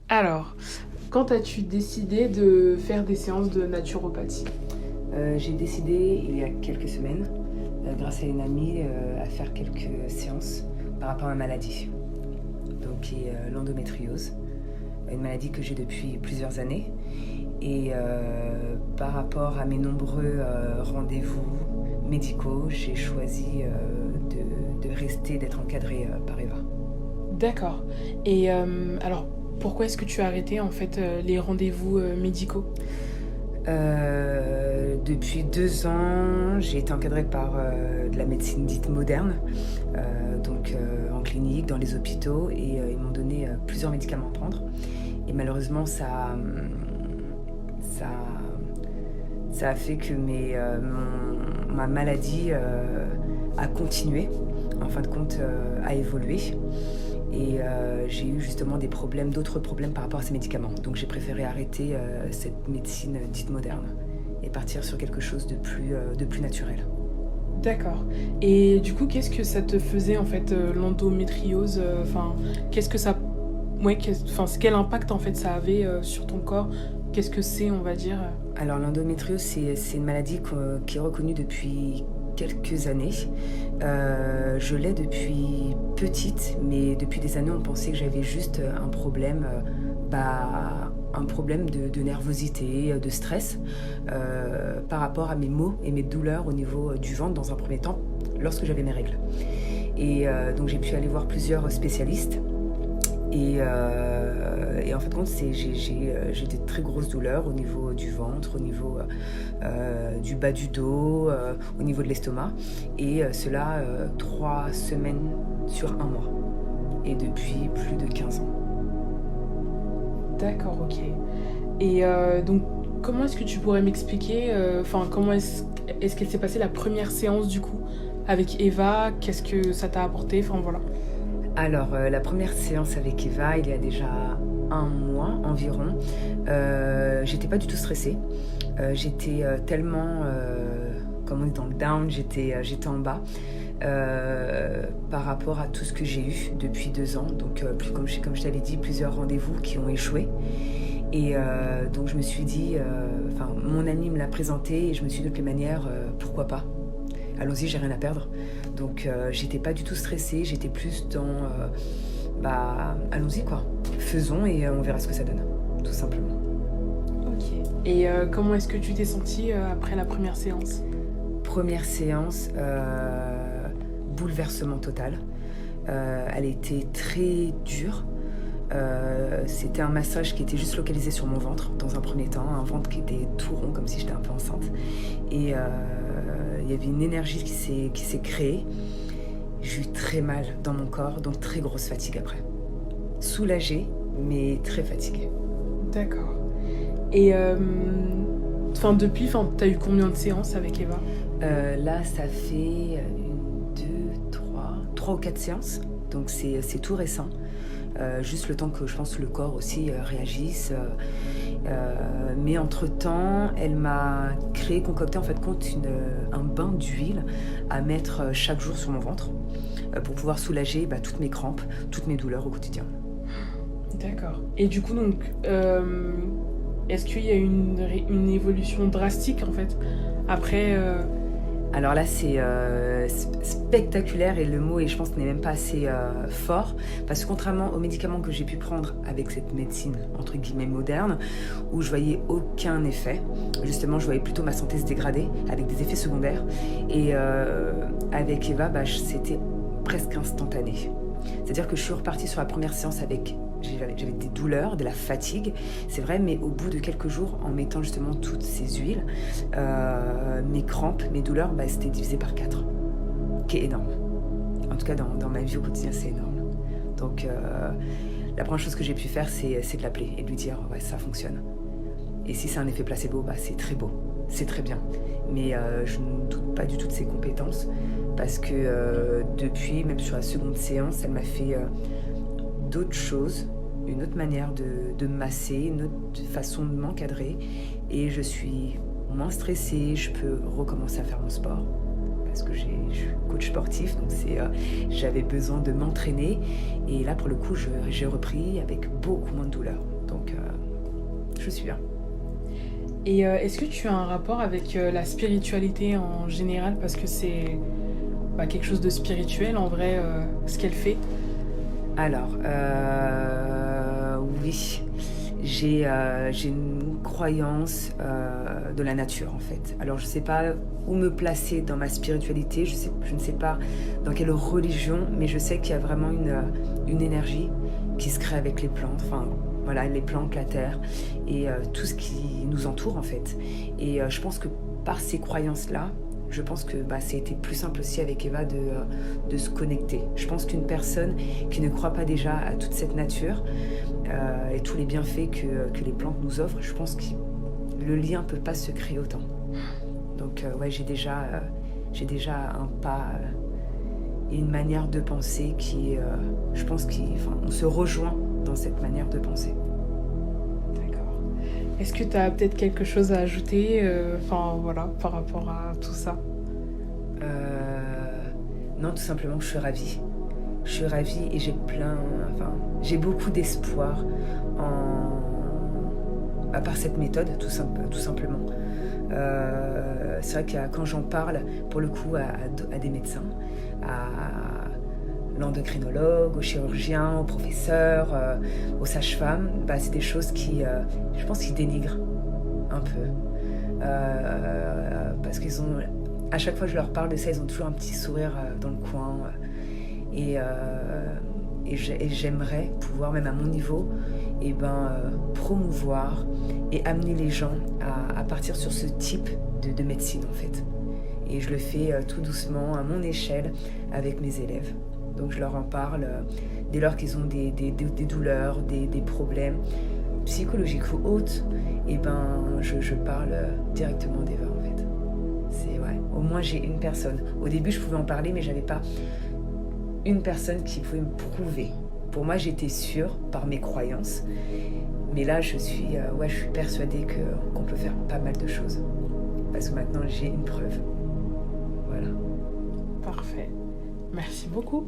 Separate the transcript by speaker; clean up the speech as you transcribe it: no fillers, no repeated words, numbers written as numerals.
Speaker 1: Alors, quand as-tu décidé de faire des séances de naturopathie?
Speaker 2: J'ai décidé il y a quelques semaines, grâce à une amie, à faire quelques séances par rapport à ma maladie, donc qui est l'endométriose, une maladie que j'ai depuis plusieurs années. Et par rapport à mes nombreux rendez-vous médicaux, j'ai choisi de rester, d'être encadrée par Eva.
Speaker 1: D'accord. Et alors, pourquoi est-ce que tu as arrêté en fait les rendez-vous médicaux?
Speaker 2: Depuis 2 ans, j'ai été encadrée par de la médecine dite moderne, en clinique, dans les hôpitaux, et ils m'ont donné plusieurs médicaments à prendre. Et malheureusement, ça, ça a fait que ma maladie a continué, en fin de compte, a évolué. Et j'ai eu justement d'autres problèmes par rapport à ces médicaments. Donc j'ai préféré arrêter cette médecine dite moderne et partir sur quelque chose de plus naturel.
Speaker 1: D'accord. Et du coup, qu'est-ce que ça te faisait en fait l'endométriose? Enfin, qu'est-ce que ça, ouais, quel impact en fait ça avait sur ton corps? Qu'est-ce que c'est, on va dire?
Speaker 2: Alors l'endométriose, c'est une maladie qui est reconnue depuis quelques années. Je l'ai depuis petite, mais depuis des années, on pensait que j'avais juste un problème de nervosité, de stress, par rapport à mes maux et mes douleurs au niveau du ventre dans un premier temps, lorsque j'avais mes règles. Et donc j'ai pu aller voir plusieurs spécialistes. Et en fait, compte, j'ai des très grosses douleurs au niveau du ventre, au niveau du bas du dos, au niveau de l'estomac. Et cela 3 semaines sur un mois. Et depuis plus de 15 ans.
Speaker 1: D'accord, ok. Et donc, comment est-ce que tu pourrais m'expliquer, comment est-ce qu'elle s'est passée la première séance du coup avec Eva? Qu'est-ce que ça t'a apporté? Enfin voilà.
Speaker 2: Alors, la première séance avec Eva, il y a déjà un mois environ, j'étais pas du tout stressée. J'étais tellement, comme on dit, dans le down, j'étais en bas par rapport à tout ce que j'ai eu depuis 2 ans. Donc, comme je t'avais dit, plusieurs rendez-vous qui ont échoué. Et donc, je me suis dit, mon ami me l'a présenté et je me suis dit de toutes les manières, pourquoi pas? Allons-y, j'ai rien à perdre. Donc j'étais pas du tout stressée, j'étais plus dans allons-y quoi. Faisons et on verra ce que ça donne, tout simplement.
Speaker 1: Ok. Et comment est-ce que tu t'es sentie après la première séance?
Speaker 2: Première séance, bouleversement total. Elle était très dure. C'était un massage qui était juste localisé sur mon ventre dans un premier temps, un ventre qui était tout rond comme si j'étais un peu enceinte. Et il y avait une énergie qui s'est créée. J'ai eu très mal dans mon corps, donc très grosse fatigue après. Soulagée, mais très fatiguée.
Speaker 1: D'accord. Et depuis, t'as eu combien de séances avec Eva?
Speaker 2: Là, ça fait 3 ou 4 séances, donc c'est tout récent. Juste le temps que je pense le corps aussi réagisse. Mais entre-temps, elle m'a concocté en fait un bain d'huile à mettre chaque jour sur mon ventre pour pouvoir soulager toutes mes crampes, toutes mes douleurs au quotidien.
Speaker 1: D'accord. Et du coup, donc, est-ce qu'il y a une évolution drastique en fait après
Speaker 2: Alors là, c'est spectaculaire et le mot, et je pense, n'est même pas assez fort, parce que contrairement aux médicaments que j'ai pu prendre avec cette médecine, entre guillemets, moderne, où je voyais aucun effet, justement, je voyais plutôt ma santé se dégrader, avec des effets secondaires, et avec Eva, c'était presque instantané. C'est-à-dire que je suis repartie sur la première séance j'avais des douleurs, de la fatigue, c'est vrai, mais au bout de quelques jours, en mettant justement toutes ces huiles, mes crampes, mes douleurs, c'était divisé par 4, qui est énorme. En tout cas, dans ma vie au quotidien, c'est énorme. Donc, la première chose que j'ai pu faire, c'est de l'appeler et de lui dire « ouais, ça fonctionne ». Et si c'est un effet placebo, c'est très beau, c'est très bien. Mais je ne doute pas du tout de ses compétences, parce que depuis, même sur la seconde séance, elle m'a fait d'autres choses, une autre manière de me masser, une autre façon de m'encadrer, et je suis moins stressée, je peux recommencer à faire mon sport parce que je suis coach sportif, donc j'avais besoin de m'entraîner, et là pour le coup j'ai repris avec beaucoup moins de douleur. Donc, je suis bien.
Speaker 1: Et est-ce que tu as un rapport avec la spiritualité en général? Parce que c'est quelque chose de spirituel en vrai, ce qu'elle fait.
Speaker 2: Alors, oui, j'ai une croyance de la nature en fait. Alors je ne sais pas où me placer dans ma spiritualité, je ne sais pas dans quelle religion, mais je sais qu'il y a vraiment une énergie qui se crée avec les plantes, enfin voilà, les plantes, la terre et tout ce qui nous entoure en fait. Et je pense que par ces croyances-là, je pense que ça a été plus simple aussi avec Eva de se connecter. Je pense qu'une personne qui ne croit pas déjà à toute cette nature et tous les bienfaits que les plantes nous offrent, je pense que le lien ne peut pas se créer autant. Donc ouais, j'ai déjà un pas et une manière de penser qui est, je pense qu'on se rejoint dans cette manière de penser.
Speaker 1: D'accord. Est-ce que tu as peut-être quelque chose à ajouter voilà, par rapport à tout ça?
Speaker 2: Non, tout simplement, je suis ravie. Je suis ravie et j'ai beaucoup d'espoir par cette méthode, tout simplement. C'est vrai que quand j'en parle, pour le coup, à des médecins, à l'endocrinologue, aux chirurgiens, aux professeurs, aux sages-femmes, c'est des choses qui, je pense, qui dénigrent un peu. Parce qu'ils ont, à chaque fois que je leur parle de ça, ils ont toujours un petit sourire dans le coin. Et j'aimerais pouvoir, même à mon niveau, promouvoir et amener les gens à partir sur ce type de médecine en fait. Et je le fais tout doucement, à mon échelle, avec mes élèves. Donc je leur en parle dès lors qu'ils ont des douleurs, des problèmes psychologiques ou autres. Et je parle directement d'Eva en fait. C'est ouais. Au moins j'ai une personne. Au début je pouvais en parler mais j'avais pas une personne qui pouvait me prouver. Pour moi j'étais sûre par mes croyances. Mais là je suis persuadée qu'on peut faire pas mal de choses. Parce que maintenant j'ai une preuve. Voilà.
Speaker 1: Parfait. Merci beaucoup.